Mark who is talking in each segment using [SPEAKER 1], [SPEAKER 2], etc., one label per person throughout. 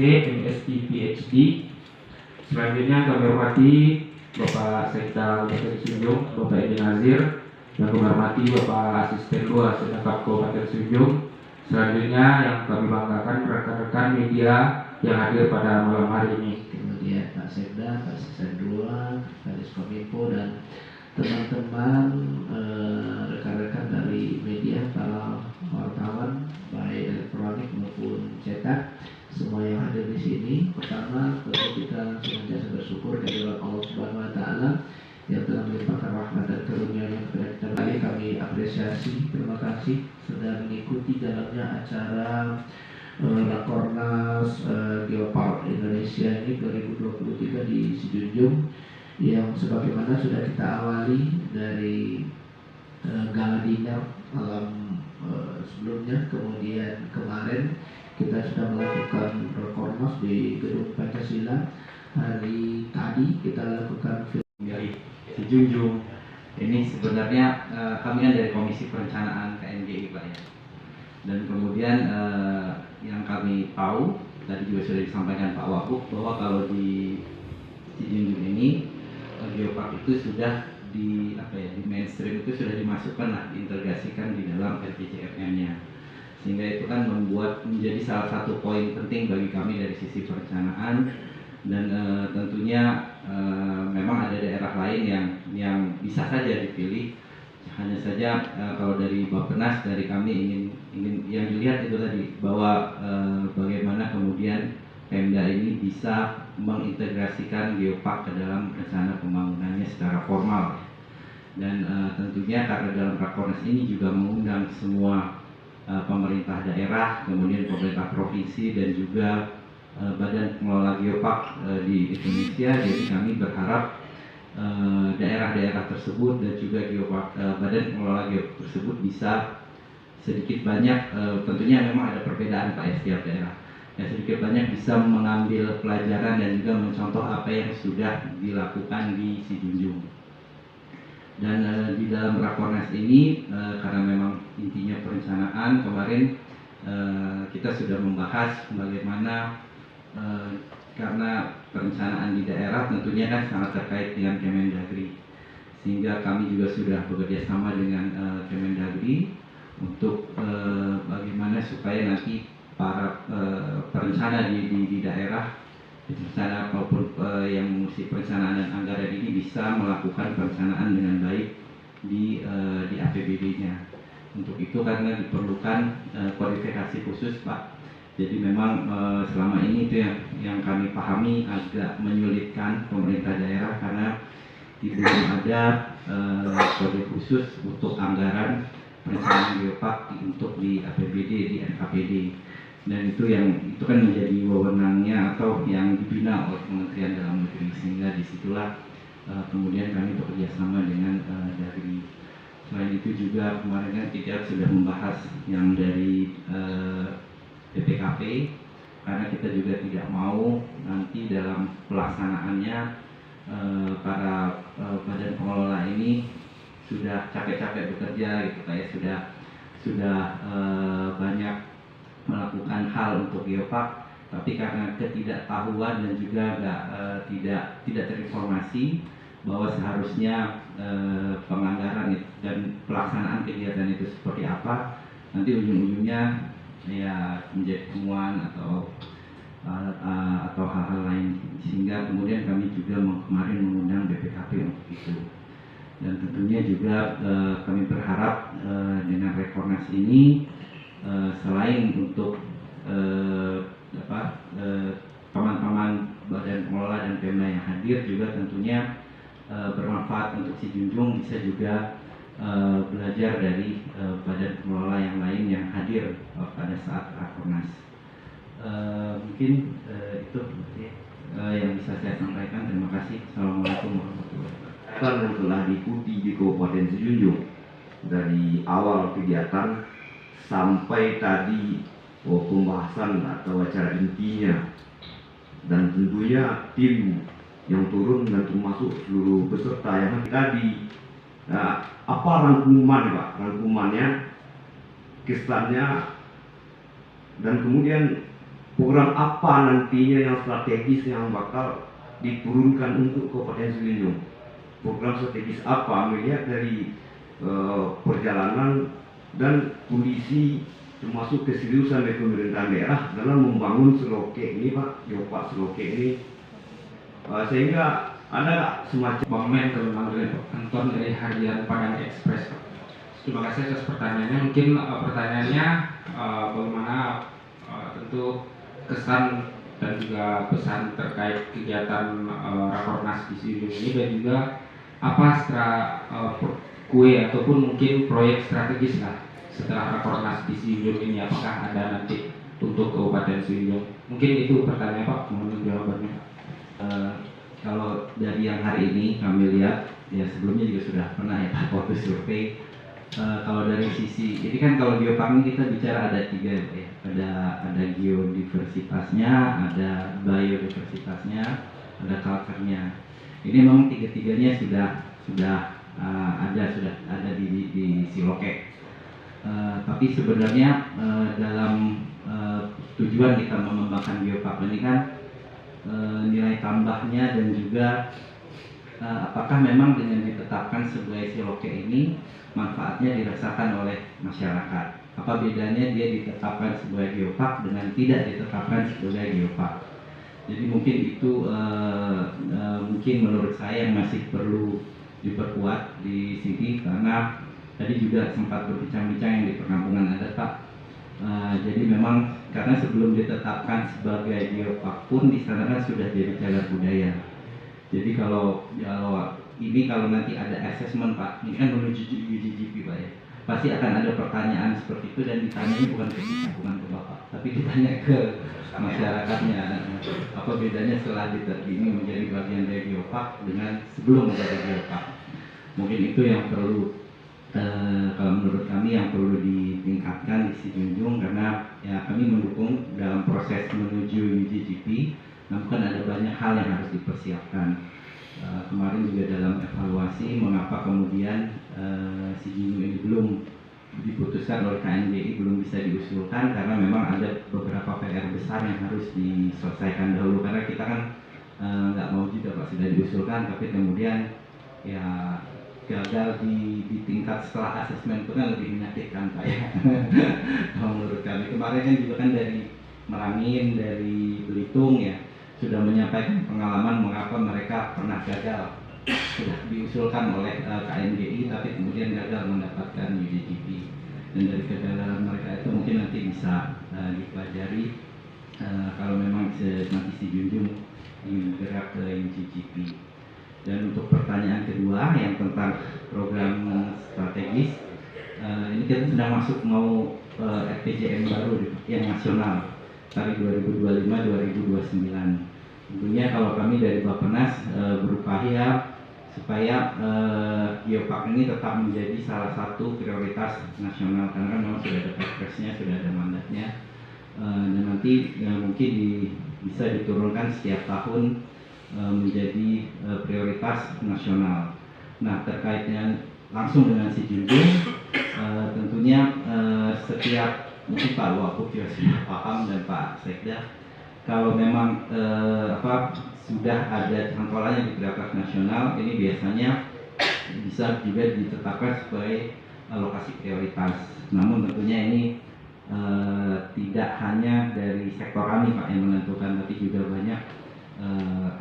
[SPEAKER 1] MSc PhD. Selanjutnya kami hormati Bapak Sekda Kabupaten Sijung, Bapak Edi Nazir, yang kami hormati Bapak Asisten 2 Sedapat Kabupaten Sijung. Selanjutnya yang kami banggakan rekan-rekan media yang hadir pada malam hari ini.
[SPEAKER 2] Kemudian Pak Sekda, Pak Asisten 2, Kadis Kominfo, dan teman-teman rekan-rekan dari media, para wartawan baik elektronik maupun cetak, semua yang hadir di sini. Pertama, tentu kita senantiasa bersyukur kepada Allah Subhanahu Wa Taala yang telah melimpahkan rahmat dan karunia-Nya kepada kita. Lagi kami apresiasi, terima kasih sudah mengikuti dalamnya acara Rakornas Geopark Indonesia ini 2023 di Sijunjung, yang sebagaimana sudah kita awali dari gala dinner malam sebelumnya. Kemudian kemarin kita sudah melakukan Rakornas di Gedung Pancasila. Hari tadi kita lakukan
[SPEAKER 3] dari Sijunjung. Ini sebenarnya kami kan dari Komisi Perencanaan KNGI, Pak, ya. Dan kemudian yang kami tahu tadi juga sudah disampaikan Pak Wagub bahwa kalau di Sijunjung ini geopark itu sudah di mainstream, itu sudah dimasukkan lah, diintegrasikan di dalam RPJMN-nya, sehingga itu kan menjadi salah satu poin penting bagi kami dari sisi perencanaan. Dan tentunya memang ada daerah lain yang bisa saja dipilih. Hanya saja kalau dari Bappenas, dari kami ingin yang dilihat itu tadi bahwa bagaimana kemudian Pemda ini bisa mengintegrasikan geopark ke dalam rencana pembangunannya secara formal. Dan tentunya karena dalam Rakornas ini juga mengundang semua pemerintah daerah, kemudian pemerintah provinsi dan juga badan pengelola geopark di Indonesia. Jadi kami berharap daerah-daerah tersebut dan juga badan pengelola geopark tersebut bisa sedikit banyak, tentunya memang ada perbedaan Pak ya setiap daerah, ya sedikit banyak bisa mengambil pelajaran dan juga mencontoh apa yang sudah dilakukan di Sijunjung. Dan di dalam Rakornas ini karena memang intinya perencanaan, kemarin kita sudah membahas bagaimana karena perencanaan di daerah tentunya kan sangat terkait dengan Kemendagri, sehingga kami juga sudah bekerja sama dengan Kemendagri untuk bagaimana supaya nanti para perencana di daerah, perencana maupun yang mengurus perencanaan dan anggaran ini bisa melakukan perencanaan dengan baik di APBD-nya. Untuk itu karena diperlukan kualifikasi khusus, Pak. Jadi memang selama ini itu yang kami pahami agak menyulitkan pemerintah daerah karena belum ada kode khusus untuk anggaran perencanaan geopark untuk di APBD, di NKPD. Dan itu kan menjadi wewenangnya atau yang dibina oleh Kementerian Dalam Negeri, sehingga disitulah kemudian kami bekerja sama dengan dari. Selain itu juga kemarin kan kita sudah membahas yang dari BPKP, karena kita juga tidak mau nanti dalam pelaksanaannya para badan pengelola ini sudah capek-capek bekerja gitu, kayak sudah banyak melakukan hal untuk geopark, tapi karena ketidaktahuan dan juga tidak terinformasi bahwa seharusnya penganggaran dan pelaksanaan kegiatan itu seperti apa, nanti ujung-ujungnya ya menjadi temuan atau hal-hal lain, sehingga kemudian kami juga kemarin mengundang BPKP untuk itu. Dan tentunya juga kami berharap dengan Rakornas ini selain untuk teman-teman badan pengelola dan Pemda yang hadir, juga tentunya bermanfaat untuk Sijunjung, bisa juga belajar dari badan pengelola yang lain yang hadir pada saat Rakornas. Mungkin itu yang bisa saya sampaikan. Terima kasih. Assalamualaikum warahmatullahi wabarakatuh.
[SPEAKER 4] Yang telah diikuti di Kabupaten Sijunjung dari awal kegiatan sampai tadi pembahasan atau acara intinya, dan tentunya tim yang turun dan termasuk seluruh peserta yang tadi. Apa rangkuman, Pak? Rangkumannya, kesannya, dan kemudian program apa nantinya yang strategis yang bakal diturunkan untuk Kabupaten Semenanjung. Program strategis apa melihat dari perjalanan dan kondisi termasuk keseriusan dari pemerintah daerah dalam membangun Seloke ini Pak, Geopark Seloke ini, sehingga ada semacam
[SPEAKER 1] Momen memang dari penonton dari Harian Padang Express. Terima kasih atas pertanyaannya. Mungkin pertanyaannya bagaimana tentu kesan dan juga pesan terkait kegiatan Rakornas di Sijunjung ini, dan juga apa kue ataupun mungkin proyek strategis lah setelah Rakornas di Sijunjung ini, apakah ada nanti untuk Kabupaten Sijunjung? Mungkin itu pertanyaan Pak, mohon jawabannya.
[SPEAKER 3] Kalau dari yang hari ini kami lihat, ya sebelumnya juga sudah pernah ya Pak waktu survei. Kalau dari sisi, jadi kan kalau geopark ini kita bicara ada tiga ya, ada geodiversitasnya, ada biodiversitasnya, ada culture-nya. Ini memang tiga-tiganya sudah ada di Siloke. Tapi sebenarnya dalam tujuan kita mengembangkan geopark ini kan nilai tambahnya dan juga apakah memang dengan ditetapkan sebagai Siloke ini manfaatnya dirasakan oleh masyarakat. Apa bedanya dia ditetapkan sebagai geopark dengan tidak ditetapkan sebagai geopark. Jadi mungkin itu mungkin menurut saya yang masih perlu diperkuat di sini, karena tadi juga sempat berbincang-bincang yang di perkampungan adat Pak. Jadi memang karena sebelum ditetapkan sebagai geopark pun di sana kan sudah jadi cagar budaya. Jadi kalau nanti ada assessment Pak, ini kan menuju UGGP Pak ya, pasti akan ada pertanyaan seperti itu, dan ditanya bukan ke kita, bukan ke Bapak, tapi ditanya ke masyarakatnya. Apa bedanya setelah ini menjadi bagian dari geopark dengan sebelum menjadi geopark? Mungkin itu yang perlu, kalau menurut kami yang perlu ditingkatkan di Sijunjung, karena ya kami mendukung dalam proses menuju UGGP, namun ada banyak hal yang harus dipersiapkan. Kemarin juga dalam evaluasi mengapa kemudian Sijunjung ini belum diputuskan oleh KNGI, belum bisa diusulkan, karena memang ada beberapa PR besar yang harus diselesaikan dahulu, karena kita kan nggak mau juga Pak sudah diusulkan tapi kemudian ya gagal di tingkat setelah asesmen itu kan lebih menyakitkan Pak ya. Kalau menurut kami kemarin kan juga kan dari Merangin, dari Belitung ya sudah menyampaikan pengalaman mengapa mereka pernah gagal, sudah diusulkan oleh KNGI tapi kemudian gagal mendapatkan UGGP, dan dari kegagalan mereka itu mungkin nanti bisa dipelajari kalau memang nanti Sijunjung bergerak ke UGGP. Dan untuk pertanyaan kedua yang tentang program strategis, ini kita sedang masuk mau RPJM baru yang nasional dari 2025-2029. Tentunya kalau kami dari Bappenas berupaya supaya geopark ini tetap menjadi salah satu prioritas nasional, karena kan memang sudah ada perpresnya, sudah ada mandatnya, dan nanti mungkin bisa diturunkan setiap tahun menjadi prioritas nasional. Nah, terkaitnya langsung dengan Sijunjung, tentunya setiap mungkin Pak Wagub juga sudah paham dan Pak Sekda, kalau memang sudah ada cangkolannya di prioritas nasional, ini biasanya bisa juga ditetapkan sebagai lokasi prioritas. Namun tentunya ini tidak hanya dari sektor kami Pak yang menentukan, tapi juga banyak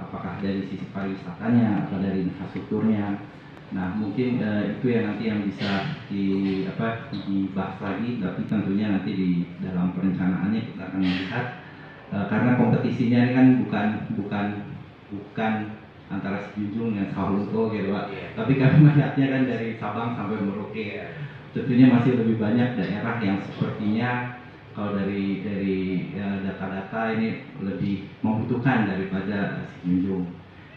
[SPEAKER 3] apakah dari sisi pariwisatanya atau dari infrastrukturnya. Nah mungkin itu ya nanti yang bisa dibahas lagi, tapi tentunya nanti di dalam perencanaannya kita akan melihat karena kompetisinya ini kan bukan antara Sijunjung dan Sawalunto gitu Pak, tapi kami melihatnya kan dari Sabang sampai Merauke. Tentunya masih lebih banyak daerah yang sepertinya kalau dari data-data ini lebih membutuhkan daripada Sijunjung.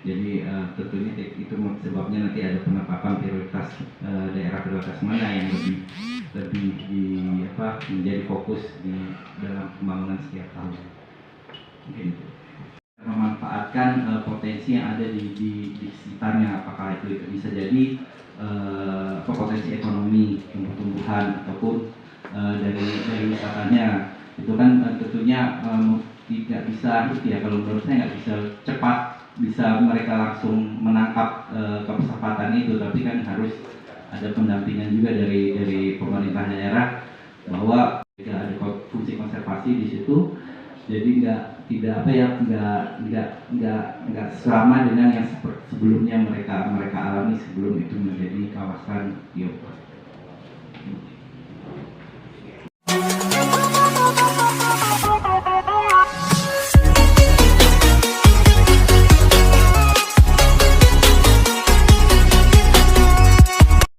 [SPEAKER 3] Jadi tentunya itu sebabnya nanti ada penetapan prioritas daerah prioritas mana yang lebih menjadi fokus di dalam pembangunan setiap tahun. Mungkin itu. Memanfaatkan potensi yang ada di sekitarnya, apakah itu bisa jadi potensi ekonomi, tumbuh-tumbuhan ataupun dari wisatanya. Itu kan tentunya tidak bisa itu ya, kalau menurut saya nggak bisa cepat bisa mereka langsung menangkap kesempatan itu, tapi kan harus ada pendampingan juga dari pemerintah daerah bahwa tidak ada fungsi konservasi di situ, jadi nggak selama dengan yang sebelumnya mereka alami sebelum itu menjadi kawasan geopark.